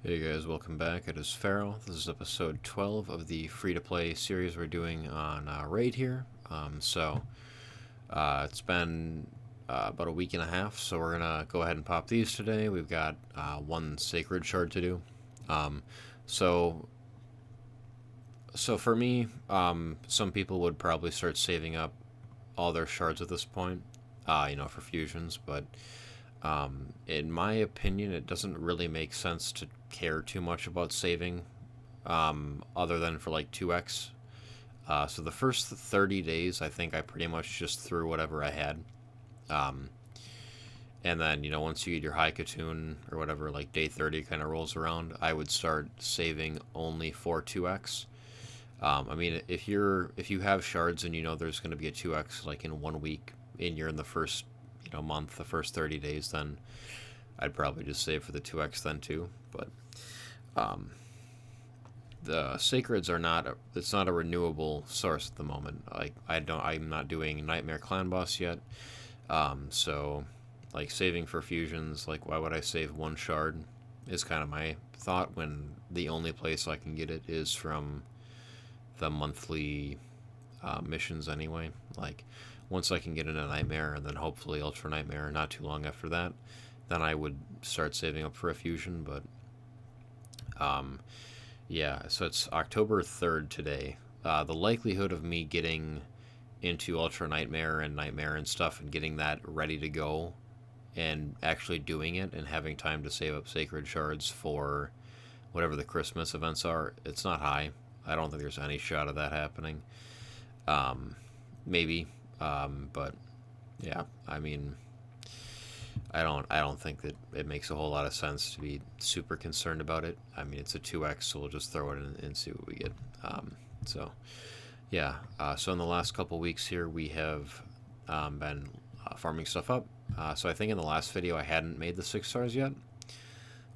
Hey guys, welcome back. It is Pharaoh. This is episode 12 of the free-to-play series we're doing on Raid here. It's been about a week and a half, so we're going to go ahead and pop these today. We've got one Sacred Shard to do. Um, so, so for me, some people would probably start saving up all their shards at this point, for fusions, but in my opinion, it doesn't really make sense to care too much about saving, other than for like 2x. So the first 30 days, I think I pretty much just threw whatever I had. Um, and then, once you get your high Katoon or whatever, like day 30 kind of rolls around, I would start saving only for 2x. I mean, if you have shards and you know there's going to be a 2x like in 1 week, and you're in the first month, the first 30 days, then I'd probably just save for the 2x then too. But um, the sacreds are not. It's not a renewable source at the moment. Like I'm not doing Nightmare Clan Boss yet. So like saving for fusions, like why would I save one shard? Is kind of my thought when the only place I can get it is from the monthly missions anyway. Like once I can get in a Nightmare and then hopefully Ultra Nightmare not too long after that, then I would start saving up for a fusion. But um, yeah, so it's October 3rd today. The likelihood of me getting into Ultra Nightmare and stuff and getting that ready to go and actually doing it and having time to save up Sacred Shards for whatever the Christmas events are, it's not high. I don't think there's any shot of that happening. Um, Maybe, but yeah, I mean, I don't think that it makes a whole lot of sense to be super concerned about it. I mean, it's a 2x, so we'll just throw it in and see what we get. So yeah, so in the last couple weeks here, we have been farming stuff up. So I think in the last video I hadn't made the 6 stars yet,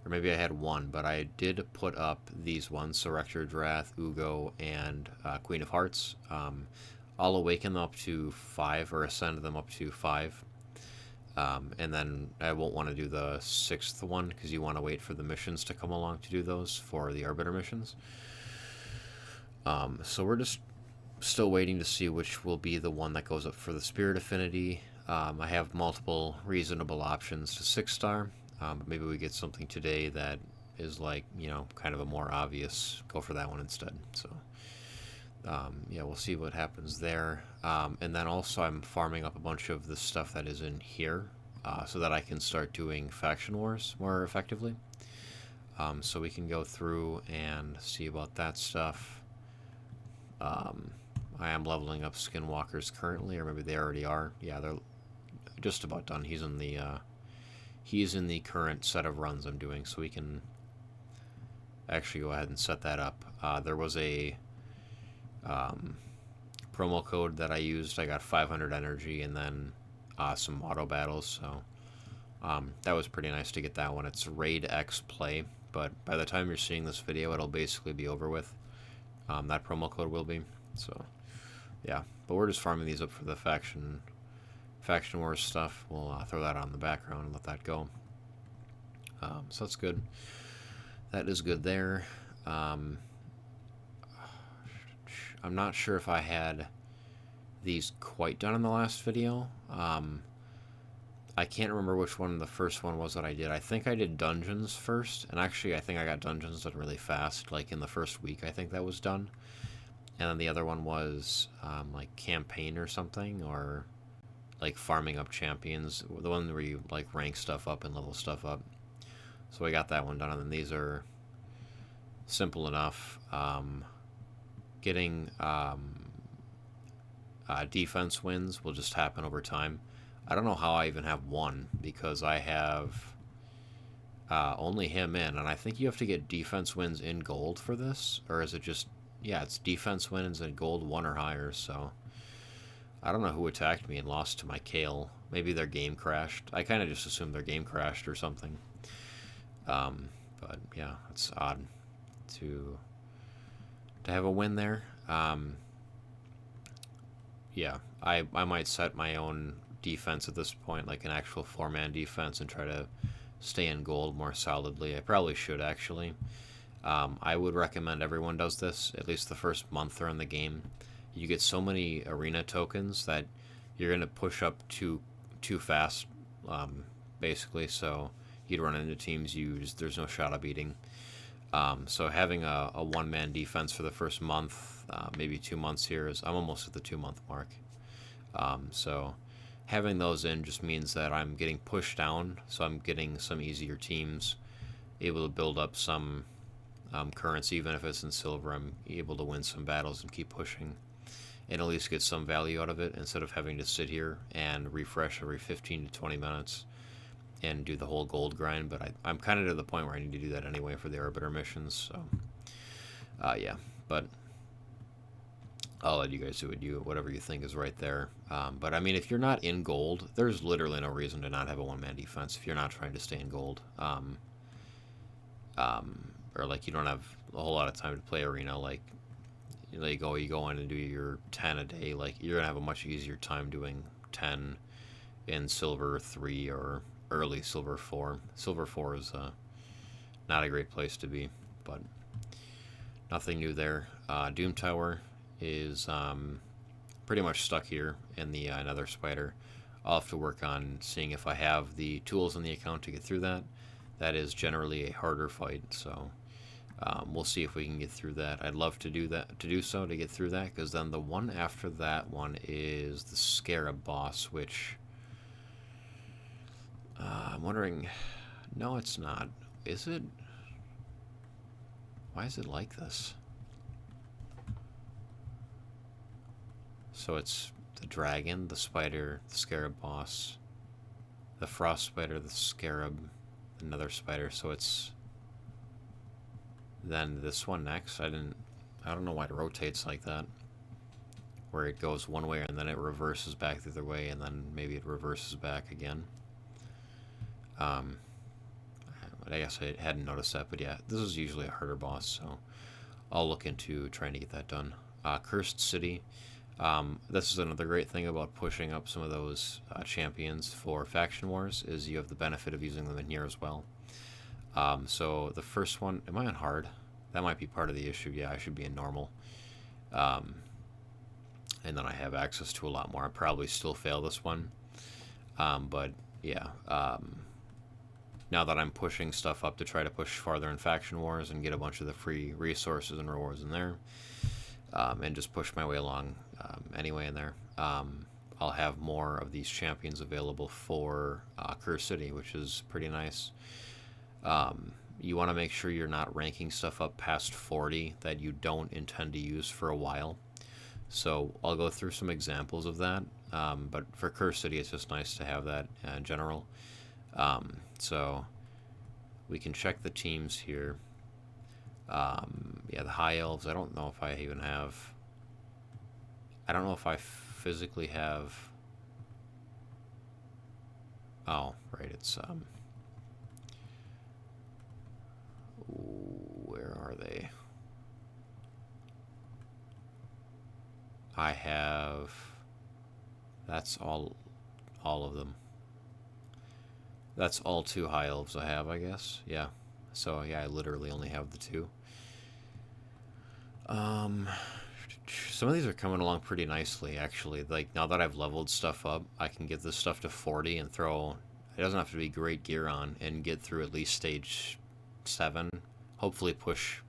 or maybe I had one, but I did put up these ones: so Rector Drath, Ugo, and Queen of Hearts. I'll awaken them up to 5 or ascend them up to 5. And then I won't want to do the 6th one because you want to wait for the missions to come along to do those for the Arbiter missions. So we're just still waiting to see which will be the one that goes up for the Spirit Affinity. I have multiple reasonable options to 6-star. But maybe we get something today that is like, kind of a more obvious, go for that one instead. So yeah, we'll see what happens there. And then also I'm farming up a bunch of the stuff that is in here, so that I can start doing faction wars more effectively. So we can go through and see about that stuff. I am leveling up Skinwalkers currently, or maybe they already are. Yeah, they're just about done. He's in the current set of runs I'm doing, so we can actually go ahead and set that up. There was a promo code that I used. I got 500 energy and then some auto battles, so that was pretty nice to get that one. It's Raid X Play, but by the time you're seeing this video, it'll basically be over with. That promo code will be. So yeah, but we're just farming these up for the faction wars stuff. We'll throw that on the background and let that go. So that's good. That is good there. I'm not sure if I had these quite done in the last video. I can't remember which one the first one was that I did. I think I did dungeons first, and actually I think I got dungeons done really fast, like in the first week I think that was done. And then the other one was like campaign or something, or like farming up champions, the one where you like rank stuff up and level stuff up. So I got that one done, and then these are simple enough. Getting defense wins will just happen over time. I don't know how I even have one, because I have only him in, and I think you have to get defense wins in gold for this, or is it just, yeah, it's defense wins in gold 1 or higher. So I don't know who attacked me and lost to my Kale. Maybe their game crashed. I kind of just assumed their game crashed or something. But yeah, it's odd to have a win there. Yeah, I might set my own defense at this point, like an actual 4-man defense, and try to stay in gold more solidly. I probably should actually. I would recommend everyone does this, at least the first month they're in the game. You get so many arena tokens that you're going to push up too fast, basically, so you'd run into teams there's no shot of beating. So having a one-man defense for the first month, maybe 2 months here, I'm almost at the 2 month mark. So having those in just means that I'm getting pushed down, so I'm getting some easier teams, able to build up some currency, even if it's in silver. I'm able to win some battles and keep pushing, and at least get some value out of it instead of having to sit here and refresh every 15 to 20 minutes and do the whole gold grind. But I'm kind of to the point where I need to do that anyway for the arbiter missions. So, yeah. But I'll let you guys do whatever you think is right there. But I mean, if you're not in gold, there's literally no reason to not have a one-man defense if you're not trying to stay in gold. Or like you don't have a whole lot of time to play arena. Like you go in and do your 10 a day. Like you're gonna have a much easier time doing 10 in silver 3 or early silver 4. Silver 4 is not a great place to be, but nothing new there. Doom Tower is pretty much stuck here in the Nether Spider. I'll have to work on seeing if I have the tools in the account to get through that. That is generally a harder fight, so we'll see if we can get through that. I'd love to do so to get through that, because then the one after that one is the Scarab boss, which I'm wondering. No, it's not. Is it? Why is it like this? So it's the dragon, the spider, the scarab boss, the frost spider, the scarab, another spider. So it's then this one next. I don't know why it rotates like that, where it goes one way and then it reverses back the other way, and then maybe it reverses back again. I guess I hadn't noticed that, but yeah, this is usually a harder boss, so I'll look into trying to get that done. Cursed City. This is another great thing about pushing up some of those champions for faction wars, is you have the benefit of using them in here as well. So the first one, am I on hard? That might be part of the issue. Yeah, I should be in normal. And then I have access to a lot more. I probably still fail this one. But yeah, now that I'm pushing stuff up to try to push farther in faction wars and get a bunch of the free resources and rewards in there, and just push my way along anyway in there, I'll have more of these champions available for Cursed City, which is pretty nice. You want to make sure you're not ranking stuff up past 40 that you don't intend to use for a while. So I'll go through some examples of that, but for Cursed City it's just nice to have that in general. So we can check the teams here. Yeah, the High Elves, I don't know if I even have... I don't know if I physically have... Oh, right, it's... Where are they? I have... That's all of them. That's all 2 High Elves I have, I guess. Yeah. So, yeah, I literally only have the 2. Some of these are coming along pretty nicely, actually. Like, now that I've leveled stuff up, I can get this stuff to 40 and throw... It doesn't have to be great gear on, and get through at least stage 7. Hopefully push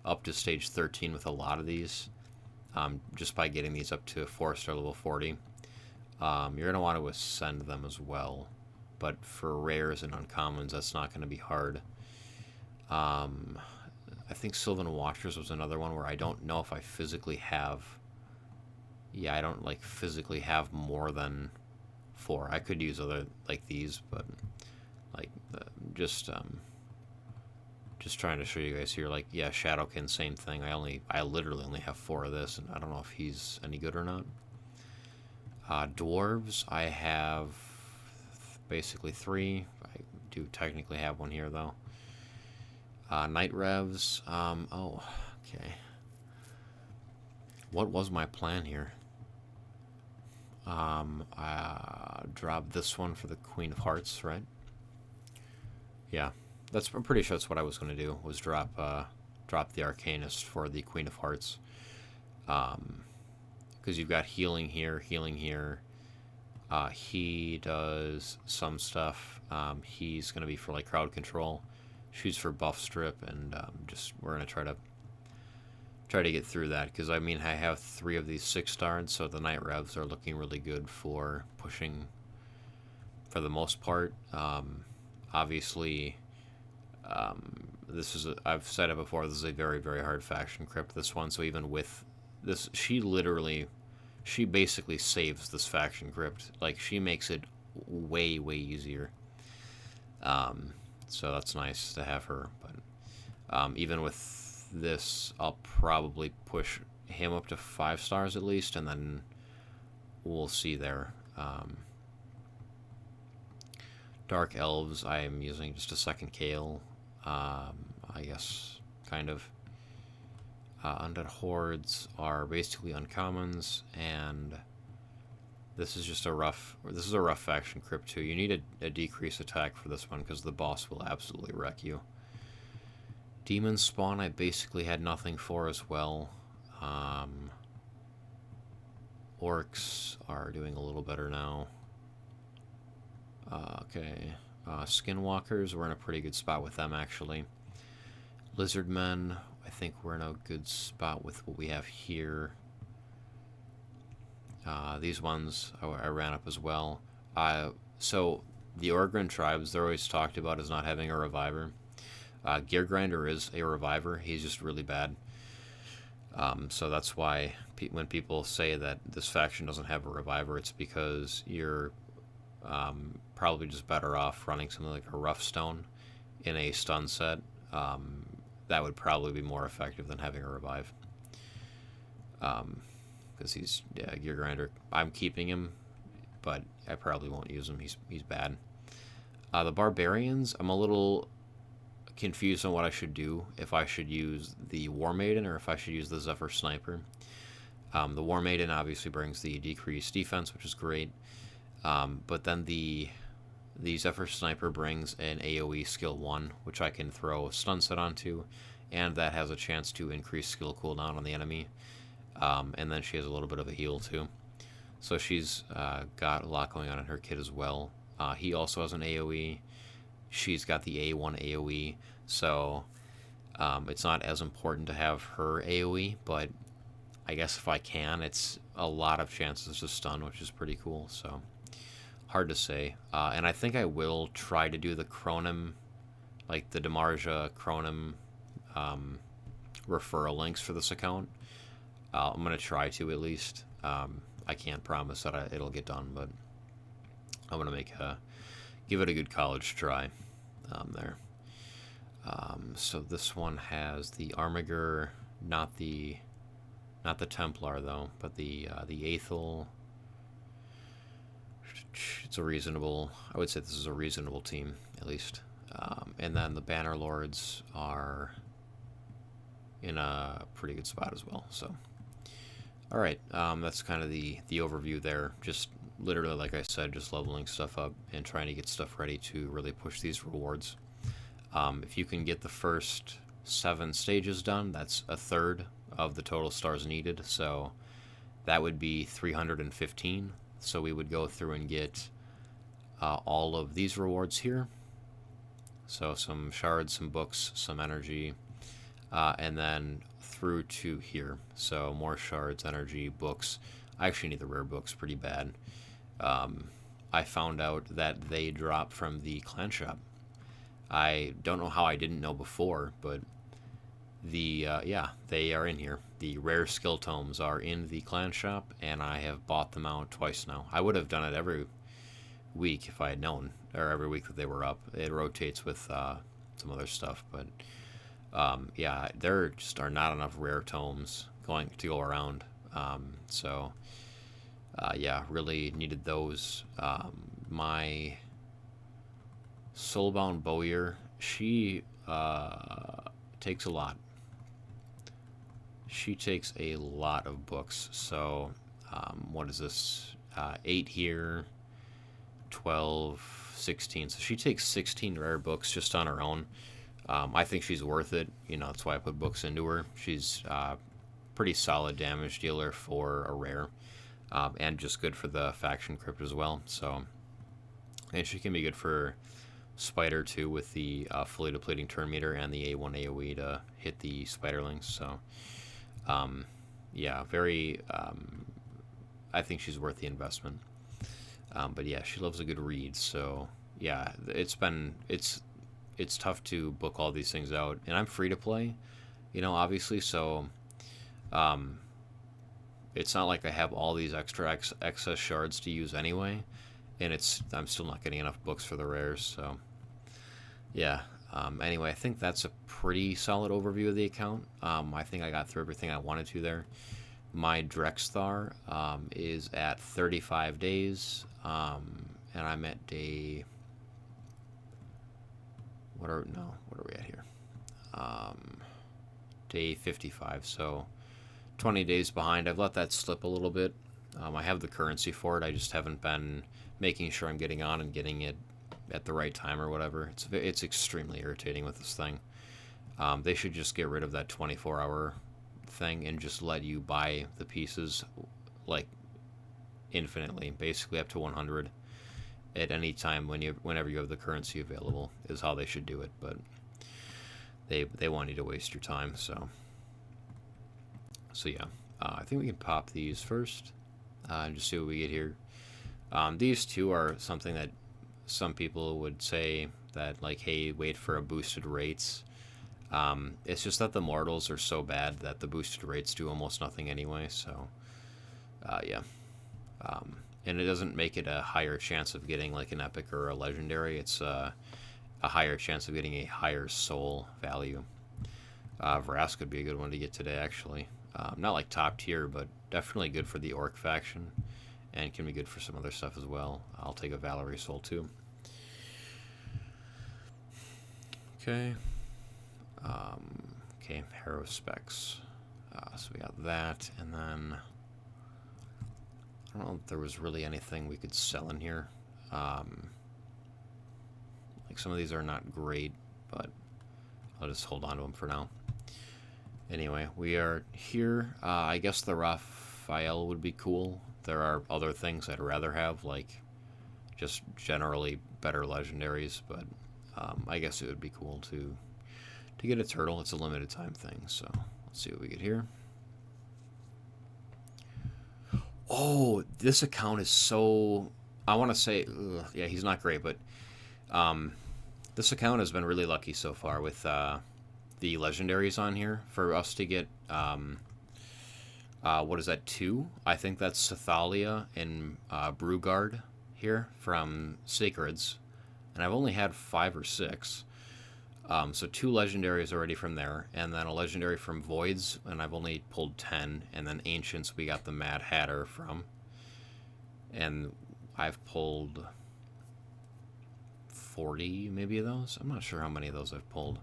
up to stage 13 with a lot of these, just by getting these up to 4-star level 40. You're going to want to ascend them as well, but for rares and uncommons, that's not going to be hard. I think Sylvan Watchers was another one where I don't know if I physically have... Yeah, I don't, like, physically have more than 4. I could use other, like, these, but, like, just trying to show you guys here. Like, yeah, Shadowkin, same thing. I literally only have 4 of this, and I don't know if he's any good or not. Dwarves, I have basically 3. I do technically have one here, though. Night Revs, oh, okay. What was my plan here? Drop this one for the Queen of Hearts, right? Yeah, I'm pretty sure that's what I was going to do, was drop the Arcanist for the Queen of Hearts. Because you've got healing here, healing here. He does some stuff. He's going to be for like crowd control. She's for buff strip, and just we're going to try to get through that, because I mean I have 3 of these 6-stars, so the night revs are looking really good for pushing for the most part. Obviously, I've said it before, this is a very, very hard faction crypt, this one, so even with this, she basically saves this faction crypt. Like, she makes it way, way easier. So that's nice to have her, but even with this, I'll probably push him up to 5 stars at least, and then we'll see there. Dark Elves, I am using just a second Kale, I guess, kind of. Undead Hordes are basically uncommons, and this is a rough faction crypt too. You need a decrease attack for this one, because the boss will absolutely wreck you. Demon Spawn, I basically had nothing for as well. Orcs are doing a little better now. Okay. Skinwalkers, we're in a pretty good spot with them, actually. Lizardmen, I think we're in a good spot with what we have here. These ones I ran up as well. So the Orgrin tribes, they're always talked about as not having a reviver. Gear Grinder is a reviver. He's just really bad. So that's why when people say that this faction doesn't have a reviver, it's because you're probably just better off running something like a Rough Stone in a stun set. That would probably be more effective than having a revive. Because he's Gear Grinder. I'm keeping him, but I probably won't use him. He's bad. The Barbarians, I'm a little confused on what I should do. If I should use the War Maiden or if I should use the Zephyr Sniper. The War Maiden obviously brings the decreased defense, which is great. But then the Zephyr Sniper brings an AoE skill 1, which I can throw a stun set onto, and that has a chance to increase skill cooldown on the enemy. And then she has a little bit of a heal too. So she's got a lot going on in her kit as well. He also has an AoE. She's got the A1 AoE. So it's not as important to have her AoE, but I guess if I can, it's a lot of chances to stun, which is pretty cool. So hard to say. And I think I will try to do the Chronim, like the Demarja Chronim referral links for this account. I'm going to try to at least. I can't promise that it'll get done, but I'm going to give it a good college try there. So this one has the Armiger, not the Templar though, but the Aethel. It's a reasonable. I would say this is a reasonable team at least. And then the Bannerlords are in a pretty good spot as well. So, all right, that's kind of the overview there. Just literally, like I said, just leveling stuff up and trying to get stuff ready to really push these rewards. If you can get the first 7 stages done, that's a third of the total stars needed. So that would be 315. So we would go through and get all of these rewards here. So some shards, some books, some energy, and then through to here. So more shards, energy, books. I actually need the rare books pretty bad. I found out that they drop from the clan shop. I don't know how I didn't know before, but they are in here. The rare skill tomes are in the clan shop, and I have bought them out twice now. I would have done it every week if I had known, or every week that they were up. It rotates with some other stuff, but there just are not enough rare tomes going to go around. Really needed those. My Soulbound Bowyer, she takes a lot. She takes a lot of books. So, what is this? 8 here. 12, 16. So she takes 16 rare books just on her own. I think she's worth it. You know, that's why I put books into her. She's pretty solid damage dealer for a rare, and just good for the faction crypt as well. So, and she can be good for Spider too with the fully depleting turn meter and the A1 AoE to hit the Spiderlings. So, yeah, very. I think she's worth the investment. But yeah, she loves a good read. So yeah, it's tough to book all these things out, and I'm free to play, you know, obviously. So um, it's not like I have all these extra excess shards to use anyway, and I'm still not getting enough books for the rares. So yeah. Anyway, I think that's a pretty solid overview of the account. I think I got through everything I wanted to there. My Drexthar is at 35 days, and I'm at day. What are we at here? Day 55. So 20 days behind. I've let that slip a little bit. I have the currency for it. I just haven't been making sure I'm getting on and getting it at the right time or whatever. It's extremely irritating with this thing. They should just get rid of that 24-hour thing and just let you buy the pieces like infinitely, basically up to 100 at any time whenever you have the currency available is how they should do it. But they want you to waste your time. So yeah, I think we can pop these first and just see what we get here. These two are something that some people would say that, like, hey, wait for a boosted rates. It's just that the mortals are so bad that the boosted rates do almost nothing anyway. So yeah, and it doesn't make it a higher chance of getting like an epic or a legendary. It's a higher chance of getting a higher soul value. Vrask would be a good one to get today, actually. Not like top tier, but definitely good for the Orc faction, and can be good for some other stuff as well. I'll take a Valerie soul too. Okay. Okay, Hero specs. So we got that, and then I don't know if there was really anything we could sell in here. Like some of these are not great, but I'll just hold on to them for now. Anyway, we are here. I guess the Raphael would be cool. There are other things I'd rather have, like just generally better legendaries, but I guess it would be cool to get a turtle. It's a limited time thing, so let's see what we get here. Oh, this account is so... I want to say... yeah, he's not great, but this account has been really lucky so far with the legendaries on here for us to get... what is that, 2? I think that's Cythalia and Brugard here from Sacreds. And I've only had 5 or 6. So 2 legendaries already from there, and then a legendary from Voids, and I've only pulled 10, and then Ancients we got the Mad Hatter from. And I've pulled 40 maybe of those. I'm not sure how many of those I've pulled.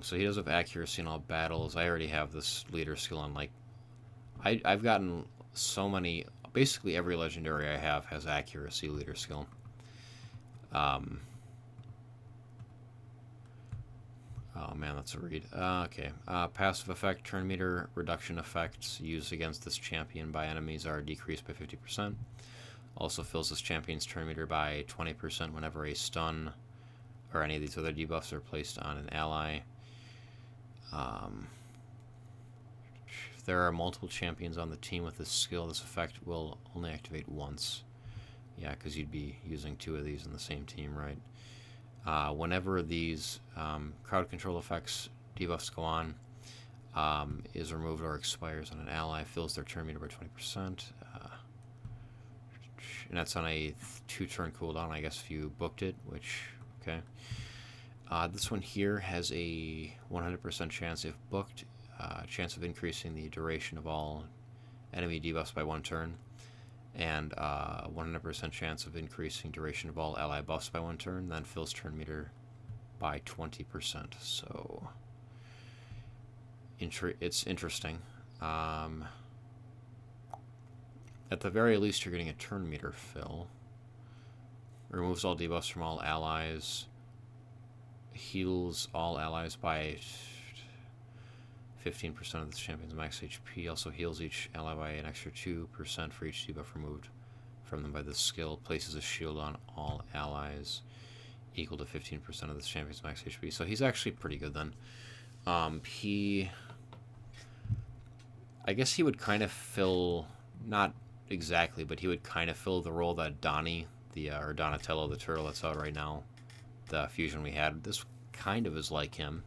So he does have accuracy in all battles. I already have this leader skill on, like... I've gotten so many... Basically every legendary I have has accuracy leader skill. Oh man, that's a read. Okay. Passive effect, turn meter reduction effects used against this champion by enemies are decreased by 50%. Also fills this champion's turn meter by 20% whenever a stun or any of these other debuffs are placed on an ally. If there are multiple champions on the team with this skill, this effect will only activate once. Yeah, because you'd be using 2 of these in the same team, right? Whenever these crowd control effects debuffs go on, is removed or expires on an ally, fills their turn meter by 20%. And that's on a 2-turn cooldown, I guess, if you booked it, which, okay. This one here has a 100% chance, if booked, chance of increasing the duration of all enemy debuffs by 1 turn. And 100% chance of increasing duration of all ally buffs by 1 turn, then fills turn meter by 20%. So it's interesting. At the very least, you're getting a turn meter fill. Removes all debuffs from all allies. Heals all allies by 15% of the champion's max HP. Also heals each ally by an extra 2% for each debuff removed from them by this skill. Places a shield on all allies equal to 15% of the champion's max HP. So he's actually pretty good then. I guess he would kind of fill, not exactly, but he would kind of fill the role that Donnie, or Donatello, the turtle that's out right now, the fusion we had, this kind of is like him.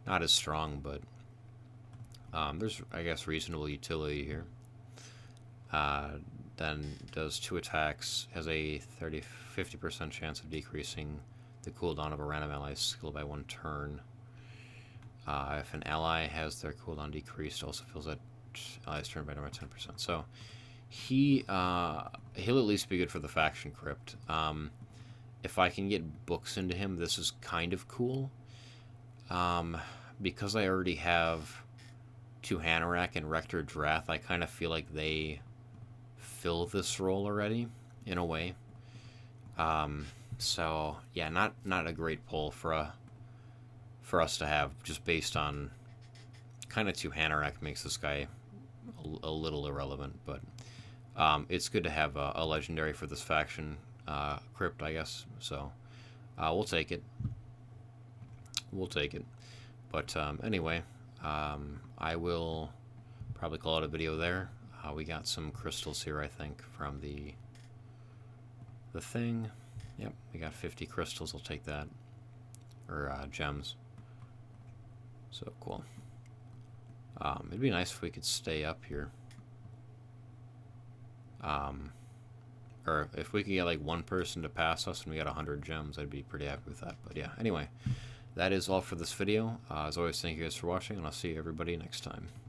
Not as strong, but there's, I guess, reasonable utility here. Then does 2 attacks, has a 50% chance of decreasing the cooldown of a random ally's skill by 1 turn. If an ally has their cooldown decreased, also fills that ally's turn by 10%. So he'll at least be good for the faction crypt. If I can get books into him, this is kind of cool. Because I already have 2 Hanorak and Rector Drath, I kind of feel like they fill this role already, in a way. So yeah, not a great pull for us to have, just based on kind of 2 Hanorak makes this guy a little irrelevant, but it's good to have a legendary for this faction crypt, I guess. So we'll take it. We'll take it. But anyway, I will probably call it a video there. We got some crystals here, I think, from the thing. Yep, we got 50 crystals. I'll take that. Or gems. So cool. It'd be nice if we could stay up here. Or if we could get like 1 person to pass us and we got 100 gems, I'd be pretty happy with that. But yeah, anyway, that is all for this video. As always, thank you guys for watching, and I'll see everybody next time.